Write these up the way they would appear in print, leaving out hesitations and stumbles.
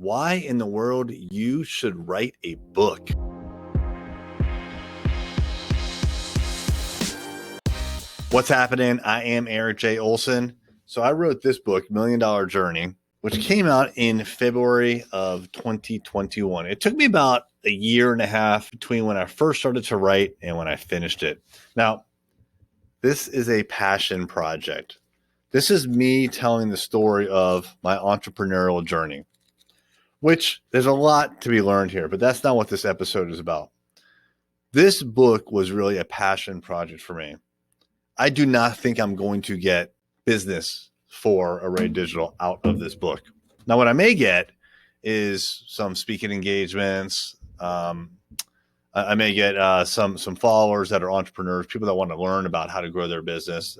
why in the world you should write a book. What's happening? I am Erik J. Olson. So I wrote this book, $1 Million Journey, which came out in February of 2021. It took me about a year and a half between when I first started to write and when I finished it. Now, this is a passion project. This is me telling the story of my entrepreneurial journey, which there's a lot to be learned here, but that's not what this episode is about. This book was really a passion project for me. I do not think I'm going to get business for Array Digital out of this book. Now, what I may get is some speaking engagements. I may get some followers that are entrepreneurs, people that want to learn about how to grow their business.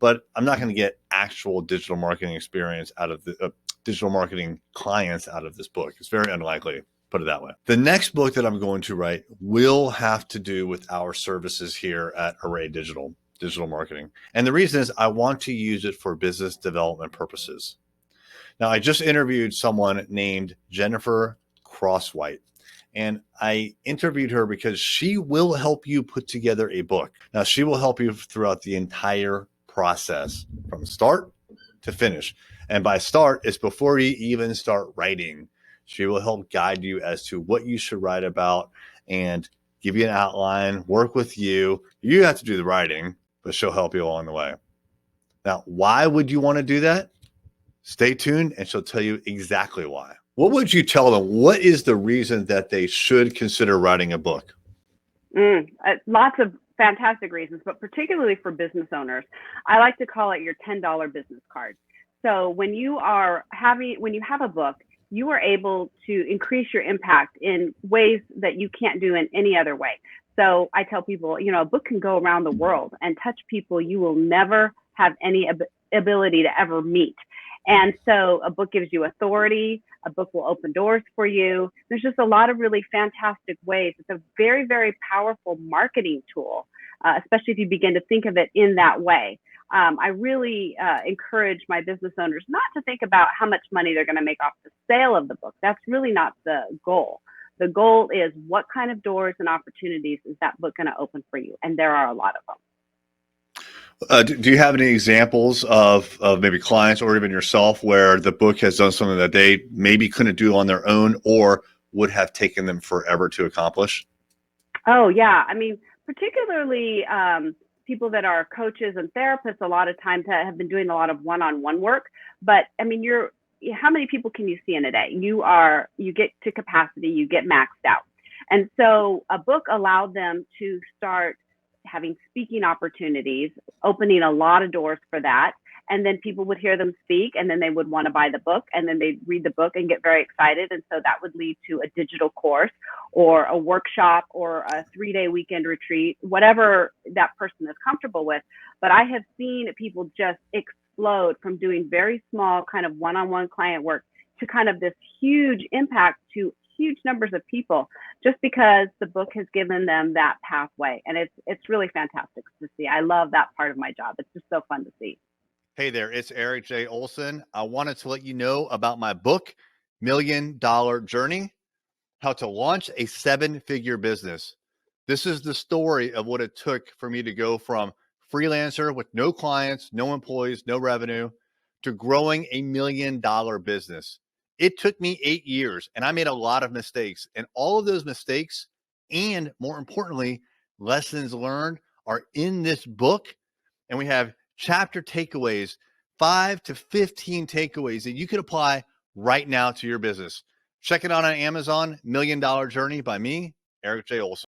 But I'm not going to get actual digital marketing experience out of the digital marketing clients out of this book. It's very unlikely, put it that way. The next book that I'm going to write will have to do with our services here at Array Digital Marketing. And the reason is I want to use it for business development purposes. Now, I just interviewed someone named Jennifer Crosswhite. And I interviewed her because she will help you put together a book. Now, she will help you throughout the entire process from start to finish. And by start, it's before you even start writing. She will help guide you as to what you should write about and give you an outline, work with you. You have to do the writing, but she'll help you along the way. Now, why would you want to do that? Stay tuned and she'll tell you exactly why. What would you tell them? What is the reason that they should consider writing a book? Lots of fantastic reasons, but particularly for business owners. I like to call it your $10 business card. So when you have a book, you are able to increase your impact in ways that you can't do in any other way. So I tell people, a book can go around the world and touch people you will never have any ability to ever meet. And so a book gives you authority. A book will open doors for you. There's just a lot of really fantastic ways. It's a very, very powerful marketing tool, especially if you begin to think of it in that way. I really encourage my business owners not to think about how much money they're going to make off the sale of the book. That's really not the goal. The goal is what kind of doors and opportunities is that book going to open for you? And there are a lot of them. Do you have any examples of maybe clients or even yourself where the book has done something that they maybe couldn't do on their own or would have taken them forever to accomplish? Oh, yeah. I mean, particularly people that are coaches and therapists a lot of times have been doing a lot of one-on-one work. But I mean, how many people can you see in a day? You get to capacity, you get maxed out. And so a book allowed them to start having speaking opportunities, opening a lot of doors for that. And then people would hear them speak and then they would want to buy the book and then they'd read the book and get very excited. And so that would lead to a digital course or a workshop or a 3-day weekend retreat, whatever that person is comfortable with. But I have seen people just explode from doing very small kind of one-on-one client work to kind of this huge impact to huge numbers of people just because the book has given them that pathway. And it's really fantastic to see. I love that part of my job. It's just so fun to see. Hey there, it's Erik J. Olson. I wanted to let you know about my book, $1 Million Journey, How to Launch a 7-Figure Business. This is the story of what it took for me to go from freelancer with no clients, no employees, no revenue, to growing a $1 million business. It took me 8 years and I made a lot of mistakes, and all of those mistakes and more importantly, lessons learned are in this book. And we have chapter takeaways, 5 to 15 takeaways that you can apply right now to your business. Check it out on Amazon, $1 Million Journey by me, Erik J. Olson.